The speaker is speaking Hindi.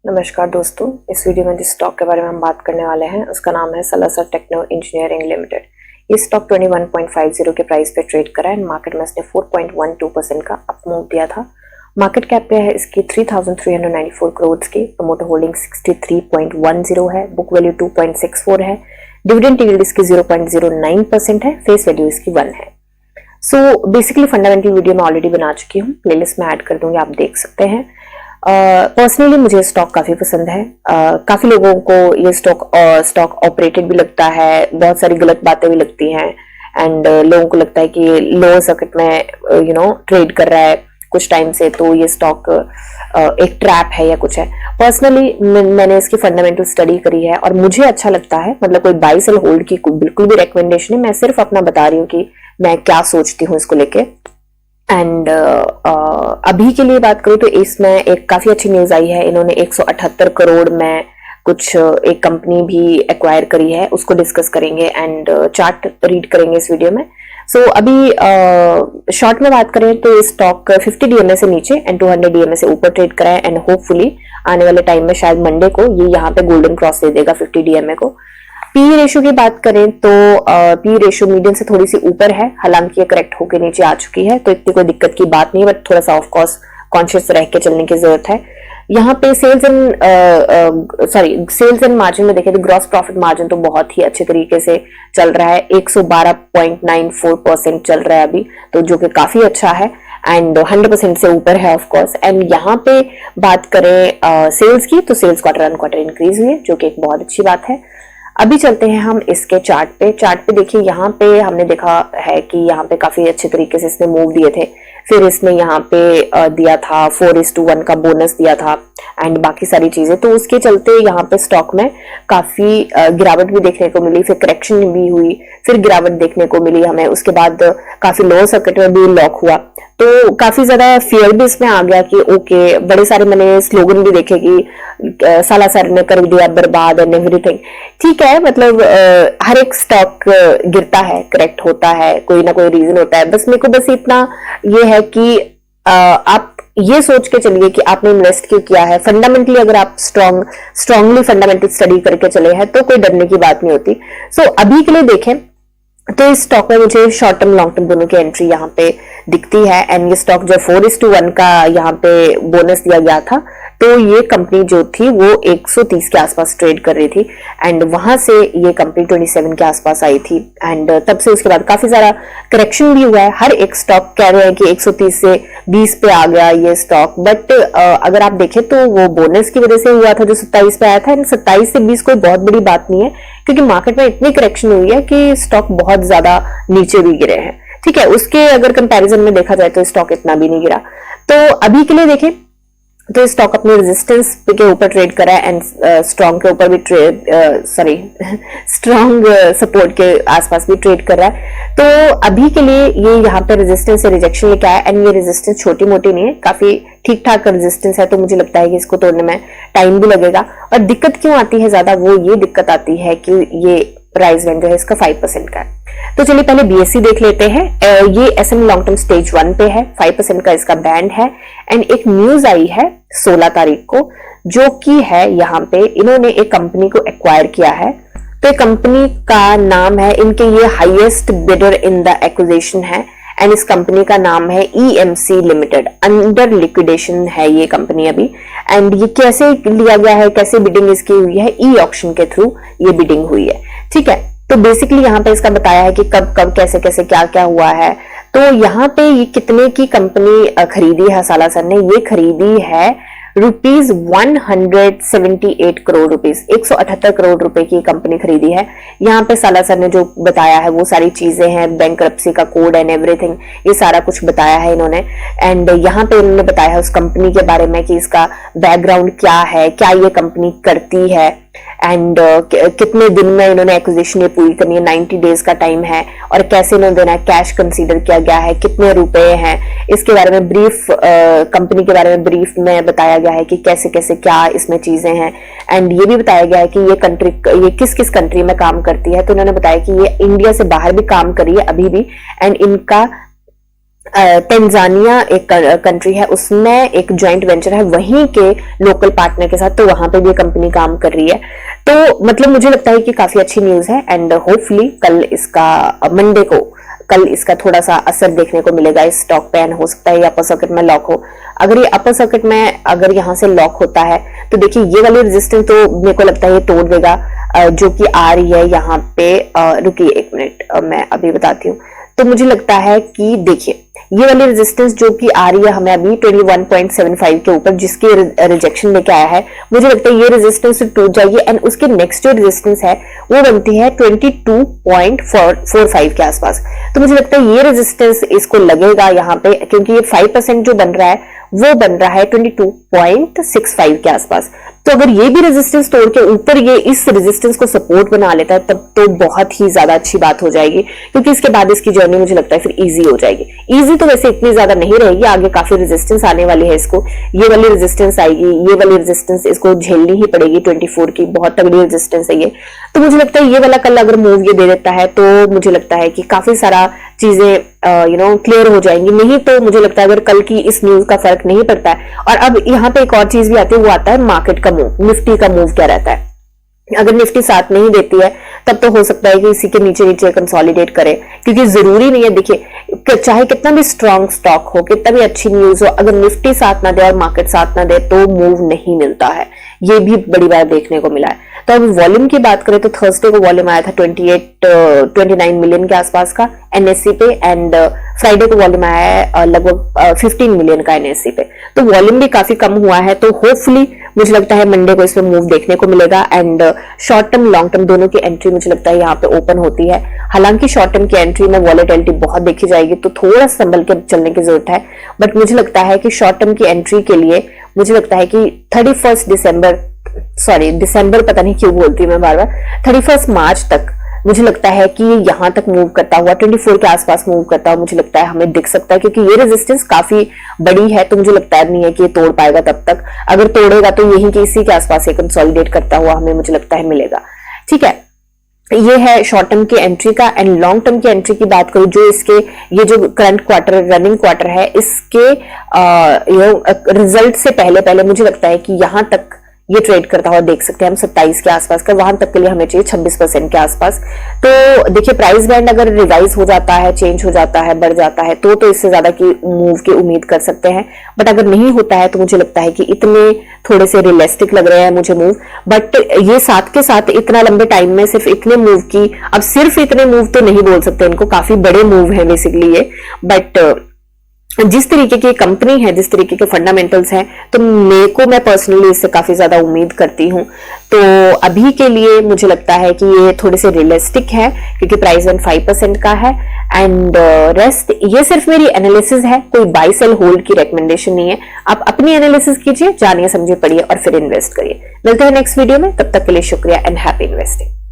नमस्कार दोस्तों, इस वीडियो में जिस स्टॉक के बारे में हम बात करने वाले हैं उसका नाम है सलासर टेक्नो इंजीनियरिंग लिमिटेड। ये स्टॉक 21.50 के प्राइस पे ट्रेड करा है। मार्केट में इसने 4.12% का अप मूव दिया था। मार्केट कैप पे है इसकी 3,394 करोड़ की। प्रमोटर होल्डिंग 63.10 है। बुक वैल्यू 2.64 है। डिविडेंड यील्ड इसकी 0.09% है। फेस वैल्यू इसकी 1 है। सो बेसिकली फंडामेंटल वीडियो मैं ऑलरेडी बना चुकी हूँ, प्लेलिस्ट में ऐड कर दूंगी, आप देख सकते हैं। पर्सनली मुझे स्टॉक काफी पसंद है। काफी लोगों को ये स्टॉक ऑपरेटेड भी लगता है, बहुत सारी गलत बातें भी लगती हैं एंड लोगों को लगता है कि लोअर सर्किट में ट्रेड कर रहा है कुछ टाइम से, तो ये स्टॉक एक ट्रैप है या कुछ है। पर्सनली मैंने इसकी फंडामेंटल स्टडी करी है और मुझे अच्छा लगता है। मतलब कोई बाई सेल होल्ड की बिल्कुल भी रिकमेंडेशन है, मैं सिर्फ अपना बता रही हूँ कि मैं क्या सोचती हूँ इसको लेके। एंड अभी के लिए बात करूं तो इसमें एक काफी अच्छी न्यूज आई है। इन्होंने 178 करोड़ में कुछ एक कंपनी भी एक्वायर करी है, उसको डिस्कस करेंगे एंड चार्ट रीड करेंगे इस वीडियो में। सो अभी शॉर्ट में बात करें तो स्टॉक 50 डीएमए से नीचे एंड 200 डीएमए से ऊपर ट्रेड करा है एंड होपफुली आने वाले टाइम में शायद मंडे को ये यहाँ पे गोल्डन क्रॉस दे देगा 50 डीएमए को। पी रेशियो की बात करें तो पी रेशियो मीडियम से थोड़ी सी ऊपर है, हालांकि ये करेक्ट होकर नीचे आ चुकी है तो इतनी कोई दिक्कत की बात नहीं है, बट थोड़ा सा ऑफ कोर्स कॉन्शियस रह के चलने की जरूरत है। यहाँ पे सेल्स एंड मार्जिन में देखें तो ग्रॉस प्रॉफिट मार्जिन तो बहुत ही अच्छे तरीके से चल रहा है, 112.94% चल रहा है अभी, तो जो कि काफी अच्छा है एंड 100% से ऊपर है ऑफ कोर्स। एंड यहाँ पे बात करें सेल्स की तो sales quarter on quarter increase हुई है, जो कि एक बहुत अच्छी बात है। अभी चलते हैं हम इसके चार्ट पे देखिए, यहाँ पे हमने देखा है कि यहाँ पे काफी अच्छे तरीके से इसने मूव दिए थे। फिर इसने यहाँ पे दिया था 4:1 का बोनस दिया था एंड बाकी सारी चीजें, तो उसके चलते यहाँ पे स्टॉक में काफी गिरावट भी देखने को मिली, फिर करेक्शन भी हुई, फिर गिरावट देखने को मिली हमें। उसके बाद काफी लोअर सर्किट में भी लॉक हुआ, तो काफी ज्यादा फियर भी इसमें आ गया कि ओके, बड़े सारे मैंने स्लोगन भी देखे कि सालासर ने कर दिया बर्बाद एंड एवरीथिंग। ठीक है, मतलब हर एक स्टॉक गिरता है, करेक्ट होता है, कोई ना कोई रीजन होता है। बस मेरे को बस इतना ये है कि आप ये सोच के चलिए कि आपने इन्वेस्ट क्यों किया है। फंडामेंटली अगर आप स्ट्रांगली फंडामेंटल स्टडी करके चले हैं तो कोई डरने की बात नहीं होती। सो अभी के लिए देखें तो इस स्टॉक में मुझे शॉर्ट टर्म लॉन्ग टर्म दोनों की एंट्री यहाँ पे दिखती है एंड ये स्टॉक जो 4:1 का यहाँ पे बोनस दिया गया था, तो ये कंपनी जो थी वो 130 के आसपास ट्रेड कर रही थी एंड वहां से ये कंपनी 27 के आसपास आई थी एंड तब से उसके बाद काफी सारा करेक्शन भी हुआ है। हर एक स्टॉक कह रहे हैं कि 130 से 20 पे आ गया ये स्टॉक, बट अगर आप देखें तो वो बोनस की वजह से हुआ था जो 27 पे आया था एंड 27 से 20 कोई बहुत बड़ी बात नहीं है, क्योंकि मार्केट में इतनी करेक्शन हुई है कि स्टॉक बहुत ज्यादा नीचे भी गिरे हैं। ठीक है, उसके अगर कंपैरिजन में देखा जाए तो स्टॉक इतना भी नहीं गिरा। तो अभी के लिए देखें तो स्टॉक अपने रेजिस्टेंस के ऊपर ट्रेड करा है एंड स्ट्रॉन्ग के ऊपर भी स्ट्रॉन्ग सपोर्ट के आसपास भी ट्रेड कर रहा है। तो अभी के लिए ये यहाँ पे रेजिस्टेंस से रिजेक्शन लेके आया एंड ये रेजिस्टेंस छोटी मोटी नहीं है, काफी ठीक ठाक रेजिस्टेंस है, तो मुझे लगता है कि इसको तोड़ने में टाइम भी लगेगा। और दिक्कत क्यों आती है ज्यादा, वो ये दिक्कत आती है कि ये प्राइस रेंज जो है इसका 5% का है। तो चलिए पहले बीएससी देख लेते हैं। ये एसएम लॉन्ग टर्म स्टेज 1 पे है, 5% का इसका बैंड है एंड एक न्यूज आई है 16 तारीख को, जो कि है यहाँ पे इन्होंने एक कंपनी को एक्वायर किया है। तो कंपनी का नाम है, इनके ये highest bidder in the acquisition है एंड इस कंपनी का नाम है EMC लिमिटेड। अंडर लिक्विडेशन है ये कंपनी अभी एंड ये कैसे लिया गया है, कैसे बिडिंग इसकी हुई है, ई ऑक्शन के थ्रू ये बिडिंग हुई है। ठीक है, तो बेसिकली यहाँ पे इसका बताया है कि कब कब कैसे कैसे क्या क्या हुआ है। तो यहाँ पे ये कितने की कंपनी खरीदी है सालासर ने, ये खरीदी है ₹178 करोड़, 178 करोड़ रुपए की कंपनी खरीदी है। यहाँ पे सालासर ने जो बताया है वो सारी चीजें हैं, बैंकरप्सी का कोड एंड एवरीथिंग, ये सारा कुछ बताया है इन्होंने। एंड यहाँ पे इन्होंने बताया है उस कंपनी के बारे में कि इसका बैकग्राउंड क्या है, क्या ये कंपनी करती है एंड कितने दिन में इन्होंने एक्विजिशन ये पूरी करनी है, 90 डेज का टाइम है और कैसे इन्होंने देना है, कैश कंसीडर किया गया है, कितने रुपए हैं, इसके बारे में ब्रीफ, कंपनी के बारे में ब्रीफ में बताया गया है कि कैसे कैसे क्या इसमें चीजें हैं एंड ये भी बताया गया है कि ये किस किस कंट्री में काम करती है। तो इन्होंने बताया कि ये इंडिया से बाहर भी काम करी है अभी भी एंड इनका तंजानिया एक कंट्री है, उसमें एक जॉइंट वेंचर है वहीं के लोकल पार्टनर के साथ, तो वहां पे भी कंपनी काम कर रही है। तो मतलब मुझे लगता है कि काफी अच्छी न्यूज है एंड होपफुली कल इसका मंडे को कल इसका थोड़ा सा असर देखने को मिलेगा इस स्टॉक पे, एंड हो सकता है ये अपर सर्किट में लॉक हो। अगर ये अपर सर्किट में अगर यहाँ से लॉक होता है तो देखिए ये वाली रेजिस्टेंस तो मेरे को लगता है ये तोड़ देगा, जो कि आ रही है यहाँ पे। रुकिए एक मिनट, मैं अभी बताती हूँ। तो मुझे लगता है कि देखिए ये वाली रेजिस्टेंस जो कि आ रही है हमें अभी 21.75 के ऊपर, जिसके रिजेक्शन लेके आया है, मुझे लगता है ये रेजिस्टेंस टूट जाएगी एंड उसके नेक्स्ट जो रेजिस्टेंस है वो बनती है 22.45 के आसपास। तो मुझे लगता है ये रेजिस्टेंस इसको लगेगा यहाँ पे, क्योंकि ये 5% जो बन रहा है वो बन रहा है 22.65 के आसपास। तो अगर ये भी रेजिस्टेंस तोड़ के ऊपर ये इस रेजिस्टेंस को सपोर्ट बना लेता है तब तो बहुत ही ज्यादा अच्छी बात हो जाएगी, क्योंकि इसके बाद इसकी जर्नी मुझे लगता है फिर इजी हो जाएगी। इजी तो वैसे इतनी ज्यादा नहीं रहेगी, आगे काफी रेजिस्टेंस आने वाली है इसको, ये वाली रेजिस्टेंस आएगी, ये वाली रेजिस्टेंस इसको झेलनी ही पड़ेगी, 24 की बहुत तगड़ी रेजिस्टेंस है ये। तो मुझे लगता है ये वाला कल अगर मूव ये दे देता है तो मुझे लगता है कि काफी सारा चीजें क्लियर हो जाएंगी। नहीं तो मुझे लगता है अगर कल की इस न्यूज का फर्क नहीं पड़ता है, और अब यहाँ पे एक और चीज भी आती है, वो आता है मार्केट का मूव, निफ्टी का मूव क्या रहता है। अगर निफ्टी साथ नहीं देती है तब तो हो सकता है कि इसी के नीचे नीचे कंसोलिडेट करे, क्योंकि जरूरी नहीं है, देखिए चाहे कितना भी स्ट्रॉन्ग स्टॉक हो, कितना भी अच्छी न्यूज हो, अगर निफ्टी साथ ना दे और मार्केट साथ ना दे तो मूव नहीं मिलता है। ये भी बड़ी बार देखने को मिला है। तो अब वॉल्यूम की बात करें तो थर्सडे को वॉल्यूम आया था 29 मिलियन के आसपास का एनएससी पे, एंड फ्राइडे को वॉल्यूम आया है लगभग 15 मिलियन का एनएससी पे। तो वॉल्यूम भी काफी कम हुआ है, तो होपफुली मुझे लगता है मंडे को इसमें मूव देखने को मिलेगा and short term long term दोनों की एंट्री मुझे लगता है यहाँ पे ओपन होती है। हालांकि शॉर्ट टर्म की एंट्री में वॉलेटिलिटी बहुत देखी जाएगी, तो थोड़ा संभल के चलने की जरूरत है, बट मुझे लगता है कि शॉर्ट टर्म की एंट्री के लिए मुझे लगता है कि 31 दिसंबर पता नहीं क्यों बोलती हूँ मैं बार बार, 31 मार्च तक मुझे लगता है कि यहां तक मूव करता हुआ 24 के आसपास मूव करता हुआ मुझे लगता है हमें दिख सकता है, क्योंकि ये रेजिस्टेंस काफी बड़ी है, तो मुझे लगता नहीं है कि ये तोड़ पाएगा तब तक। अगर तोड़ेगा तो यही कि इसी के आसपास कंसोलिडेट करता हुआ हमें मुझे लगता है मिलेगा। ठीक है, ये है शॉर्ट टर्म की एंट्री का। एंड लॉन्ग टर्म की एंट्री की बात करूं, जो इसके ये जो करंट क्वार्टर रनिंग क्वार्टर है इसके रिजल्ट से पहले मुझे लगता है कि यहां तक ये ट्रेड करता हुआ देख सकते हैं हम 27 के आसपास का, वहां तक के लिए हमें चाहिए 26% के आसपास। तो देखिए प्राइस बैंड अगर रिवाइज हो जाता है, चेंज हो जाता है, बढ़ जाता है तो इससे ज्यादा की मूव की उम्मीद कर सकते हैं, बट अगर नहीं होता है तो मुझे लगता है कि इतने थोड़े से रियलिस्टिक लग रहे हैं मुझे मूव। बट ये साथ के साथ इतना लंबे टाइम में सिर्फ इतने मूव की, अब सिर्फ इतने मूव तो नहीं बोल सकते इनको, काफी बड़े मूव है बेसिकली ये, बट जिस तरीके की कंपनी है, जिस तरीके के फंडामेंटल्स हैं, तो मेरे को मैं पर्सनली इससे काफी ज्यादा उम्मीद करती हूँ। तो अभी के लिए मुझे लगता है कि ये थोड़े से रियलिस्टिक है, क्योंकि प्राइस एंड 5% का है एंड रेस्ट ये सिर्फ मेरी एनालिसिस है, कोई बाय सेल होल्ड की रिकमेंडेशन नहीं है। आप अपनी एनालिसिस कीजिए, जानिए समझिए, पढ़िए और फिर इन्वेस्ट करिए। मिलते हैं नेक्स्ट वीडियो में, तब तक के लिए शुक्रिया एंड हैप्पी इन्वेस्टिंग।